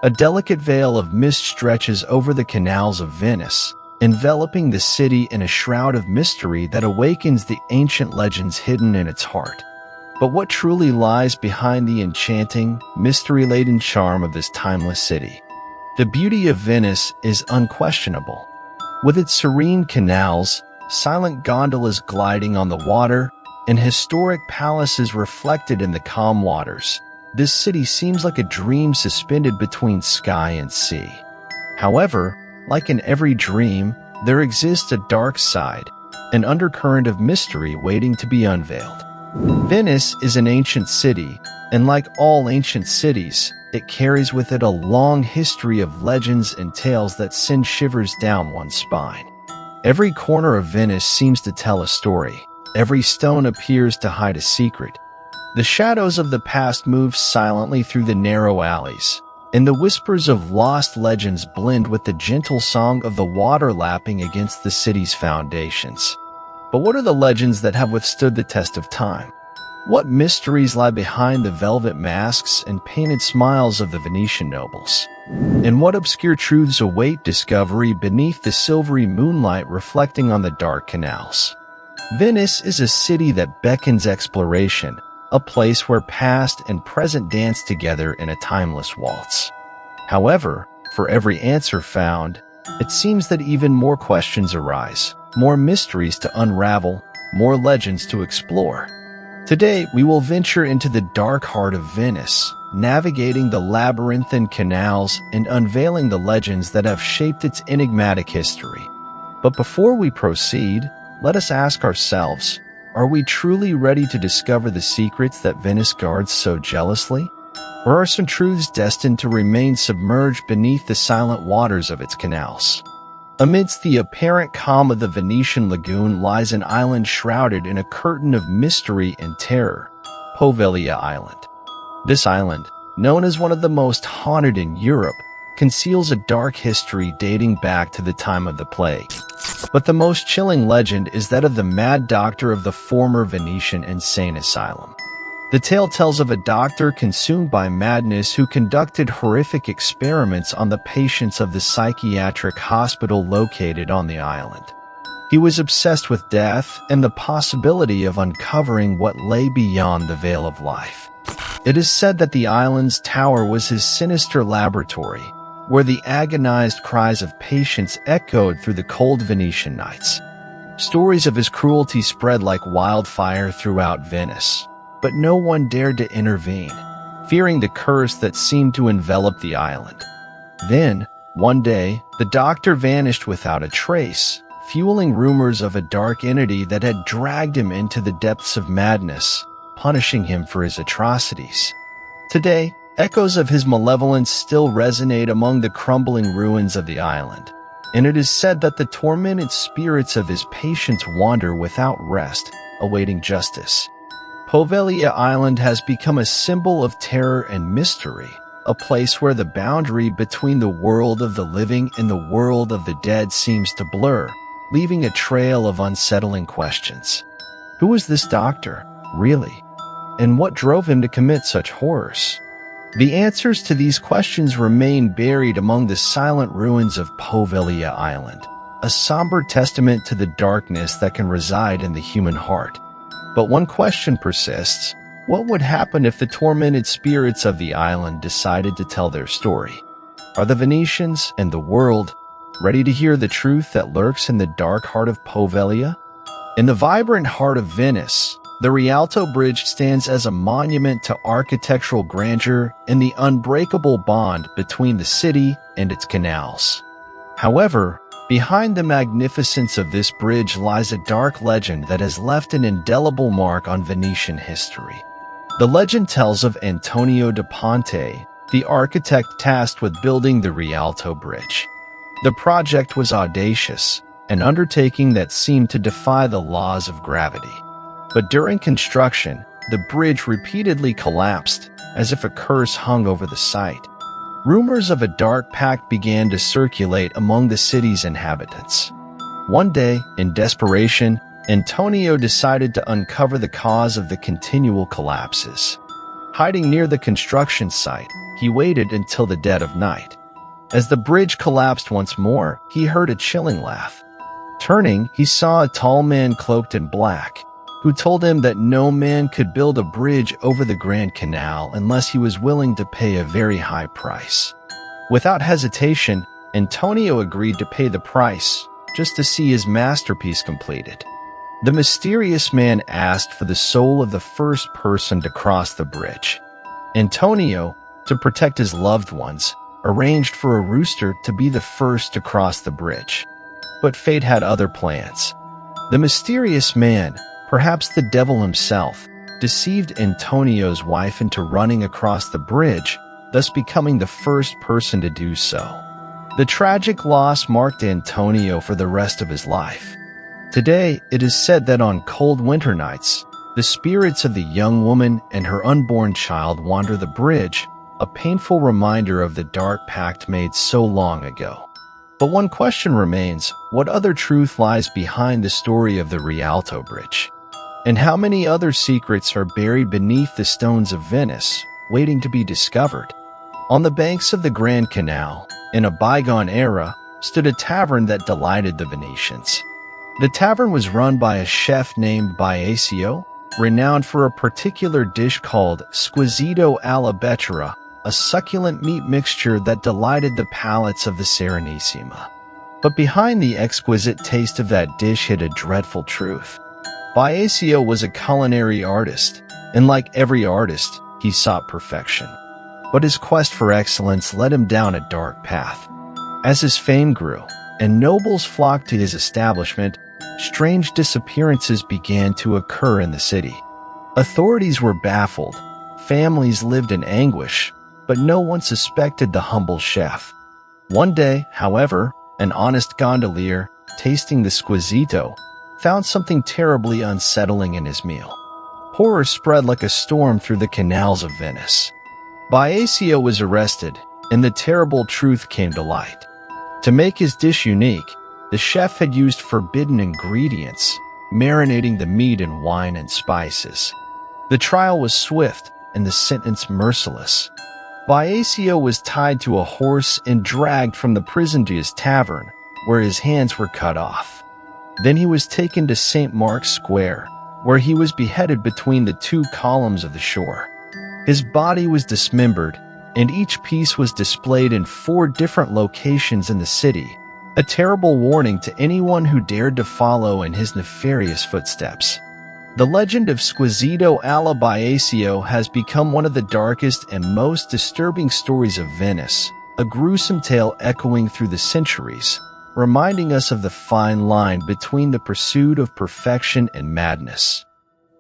A delicate veil of mist stretches over the canals of Venice, enveloping the city in a shroud of mystery that awakens the ancient legends hidden in its heart. But what truly lies behind the enchanting, mystery-laden charm of this timeless city? The beauty of Venice is unquestionable. With its serene canals, silent gondolas gliding on the water, and historic palaces reflected in the calm waters, this city seems like a dream suspended between sky and sea. However, like in every dream, there exists a dark side, an undercurrent of mystery waiting to be unveiled. Venice is an ancient city, and like all ancient cities, it carries with it a long history of legends and tales that send shivers down one's spine. Every corner of Venice seems to tell a story. Every stone appears to hide a secret. The shadows of the past move silently through the narrow alleys, and the whispers of lost legends blend with the gentle song of the water lapping against the city's foundations. But what are the legends that have withstood the test of time? What mysteries lie behind the velvet masks and painted smiles of the Venetian nobles? And what obscure truths await discovery beneath the silvery moonlight reflecting on the dark canals? Venice is a city that beckons exploration, a place where past and present dance together in a timeless waltz. However, for every answer found, it seems that even more questions arise, more mysteries to unravel, more legends to explore. Today, we will venture into the dark heart of Venice, navigating the labyrinthine canals and unveiling the legends that have shaped its enigmatic history. But before we proceed, let us ask ourselves, are we truly ready to discover the secrets that Venice guards so jealously? Or are some truths destined to remain submerged beneath the silent waters of its canals? Amidst the apparent calm of the Venetian lagoon lies an island shrouded in a curtain of mystery and terror, Poia Island. This island, known as one of the most haunted in Europe, conceals a dark history dating back to the time of the plague. But the most chilling legend is that of the mad doctor of the former Venetian insane asylum. The tale tells of a doctor consumed by madness who conducted horrific experiments on the patients of the psychiatric hospital located on the island. He was obsessed with death and the possibility of uncovering what lay beyond the veil of life. It is said that the island's tower was his sinister laboratory, where the agonized cries of patients echoed through the cold Venetian nights. Stories of his cruelty spread like wildfire throughout Venice, but no one dared to intervene, fearing the curse that seemed to envelop the island. Then, one day, the doctor vanished without a trace, fueling rumors of a dark entity that had dragged him into the depths of madness, punishing him for his atrocities. Today, echoes of his malevolence still resonate among the crumbling ruins of the island, and it is said that the tormented spirits of his patients wander without rest, awaiting justice. Poia Island has become a symbol of terror and mystery, a place where the boundary between the world of the living and the world of the dead seems to blur, leaving a trail of unsettling questions. Who was this doctor, really? And what drove him to commit such horrors? The answers to these questions remain buried among the silent ruins of Poia Island, a somber testament to the darkness that can reside in the human heart. But one question persists: what would happen if the tormented spirits of the island decided to tell their story? Are the Venetians and the world ready to hear the truth that lurks in the dark heart of Poia? In the vibrant heart of Venice, the Rialto Bridge stands as a monument to architectural grandeur and the unbreakable bond between the city and its canals. However, behind the magnificence of this bridge lies a dark legend that has left an indelible mark on Venetian history. The legend tells of Antonio da Ponte, the architect tasked with building the Rialto Bridge. The project was audacious, an undertaking that seemed to defy the laws of gravity. But during construction, the bridge repeatedly collapsed, as if a curse hung over the site. Rumors of a dark pact began to circulate among the city's inhabitants. One day, in desperation, Antonio decided to uncover the cause of the continual collapses. Hiding near the construction site, he waited until the dead of night. As the bridge collapsed once more, he heard a chilling laugh. Turning, he saw a tall man cloaked in black, who told him that no man could build a bridge over the Grand Canal unless he was willing to pay a very high price. Without hesitation, Antonio agreed to pay the price, just to see his masterpiece completed. The mysterious man asked for the soul of the first person to cross the bridge. Antonio, to protect his loved ones, arranged for a rooster to be the first to cross the bridge. But fate had other plans. The mysterious man, perhaps the devil himself, deceived Antonio's wife into running across the bridge, thus becoming the first person to do so. The tragic loss marked Antonio for the rest of his life. Today, it is said that on cold winter nights, the spirits of the young woman and her unborn child wander the bridge, a painful reminder of the dark pact made so long ago. But one question remains: what other truth lies behind the story of the Rialto Bridge? And how many other secrets are buried beneath the stones of Venice, waiting to be discovered? On the banks of the Grand Canal, in a bygone era, stood a tavern that delighted the Venetians. The tavern was run by a chef named Biasio, renowned for a particular dish called Squisito Alibi, a succulent meat mixture that delighted the palates of the Serenissima. But behind the exquisite taste of that dish hid a dreadful truth. Biasio was a culinary artist, and like every artist, he sought perfection. But his quest for excellence led him down a dark path. As his fame grew, and nobles flocked to his establishment, strange disappearances began to occur in the city. Authorities were baffled, families lived in anguish, but no one suspected the humble chef. One day, however, an honest gondolier, tasting the Squisito, found something terribly unsettling in his meal. Horror spread like a storm through the canals of Venice. Biasio was arrested, and the terrible truth came to light. To make his dish unique, the chef had used forbidden ingredients, marinating the meat in wine and spices. The trial was swift, and the sentence merciless. Biasio was tied to a horse and dragged from the prison to his tavern, where his hands were cut off. Then he was taken to St. Mark's Square, where he was beheaded between the two columns of the shore. His body was dismembered, and each piece was displayed in 4 different locations in the city, a terrible warning to anyone who dared to follow in his nefarious footsteps. The legend of Squisito Alibi has become one of the darkest and most disturbing stories of Venice, a gruesome tale echoing through the centuries, reminding us of the fine line between the pursuit of perfection and madness.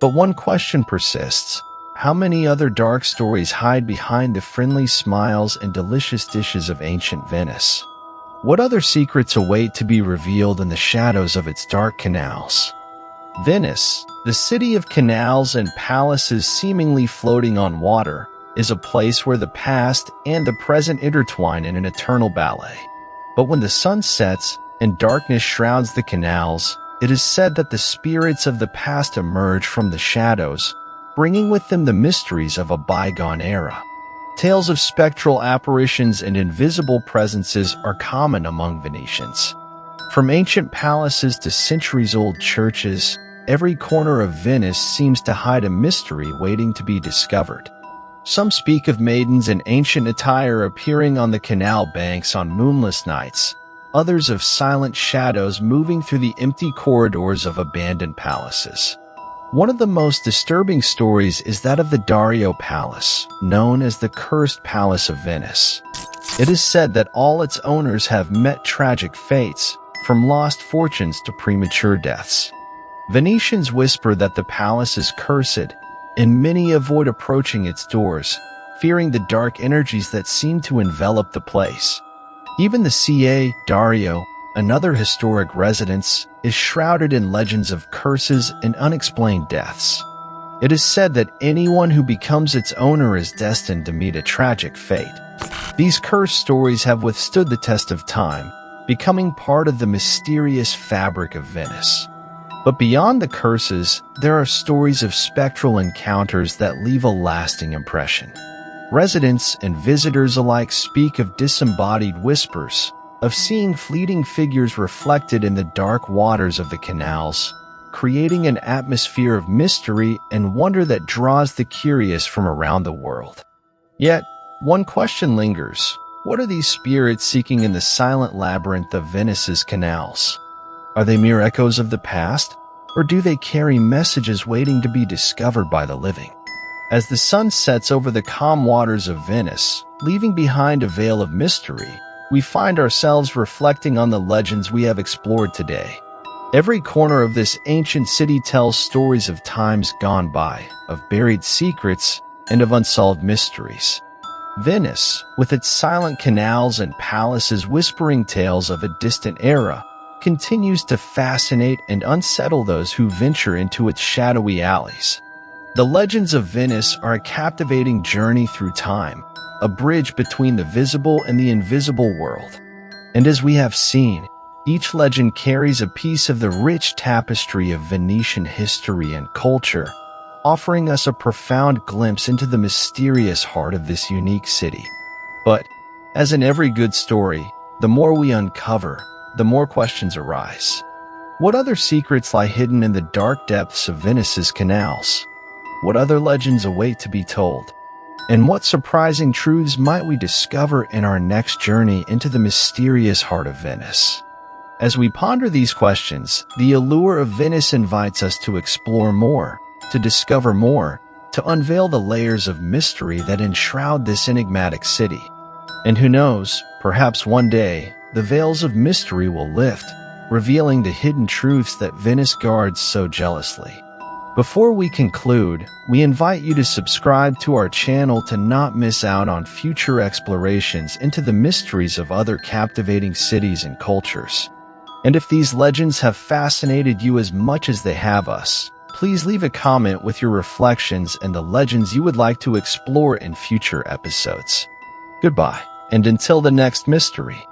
But one question persists: how many other dark stories hide behind the friendly smiles and delicious dishes of ancient Venice? What other secrets await to be revealed in the shadows of its dark canals? Venice, the city of canals and palaces seemingly floating on water, is a place where the past and the present intertwine in an eternal ballet. But when the sun sets and darkness shrouds the canals, it is said that the spirits of the past emerge from the shadows, bringing with them the mysteries of a bygone era. Tales of spectral apparitions and invisible presences are common among Venetians. From ancient palaces to centuries-old churches, every corner of Venice seems to hide a mystery waiting to be discovered. Some speak of maidens in ancient attire appearing on the canal banks on moonless nights, others of silent shadows moving through the empty corridors of abandoned palaces. One of the most disturbing stories is that of the Dario Palace, known as the Cursed Palace of Venice. It is said that all its owners have met tragic fates, from lost fortunes to premature deaths. Venetians whisper that the palace is cursed, and many avoid approaching its doors, fearing the dark energies that seem to envelop the place. Even the Ca' Dario, another historic residence, is shrouded in legends of curses and unexplained deaths. It is said that anyone who becomes its owner is destined to meet a tragic fate. These cursed stories have withstood the test of time, becoming part of the mysterious fabric of Venice. But beyond the curses, there are stories of spectral encounters that leave a lasting impression. Residents and visitors alike speak of disembodied whispers, of seeing fleeting figures reflected in the dark waters of the canals, creating an atmosphere of mystery and wonder that draws the curious from around the world. Yet, one question lingers. What are these spirits seeking in the silent labyrinth of Venice's canals? Are they mere echoes of the past, or do they carry messages waiting to be discovered by the living? As the sun sets over the calm waters of Venice, leaving behind a veil of mystery, we find ourselves reflecting on the legends we have explored today. Every corner of this ancient city tells stories of times gone by, of buried secrets, and of unsolved mysteries. Venice, with its silent canals and palaces whispering tales of a distant era, continues to fascinate and unsettle those who venture into its shadowy alleys. The legends of Venice are a captivating journey through time, a bridge between the visible and the invisible world. And as we have seen, each legend carries a piece of the rich tapestry of Venetian history and culture, offering us a profound glimpse into the mysterious heart of this unique city. But, as in every good story, the more we uncover, the more questions arise. What other secrets lie hidden in the dark depths of Venice's canals? What other legends await to be told? And what surprising truths might we discover in our next journey into the mysterious heart of Venice? As we ponder these questions, the allure of Venice invites us to explore more, to discover more, to unveil the layers of mystery that enshroud this enigmatic city. And who knows, perhaps one day, the veils of mystery will lift, revealing the hidden truths that Venice guards so jealously. Before we conclude, we invite you to subscribe to our channel to not miss out on future explorations into the mysteries of other captivating cities and cultures. And if these legends have fascinated you as much as they have us, please leave a comment with your reflections and the legends you would like to explore in future episodes. Goodbye, and until the next mystery.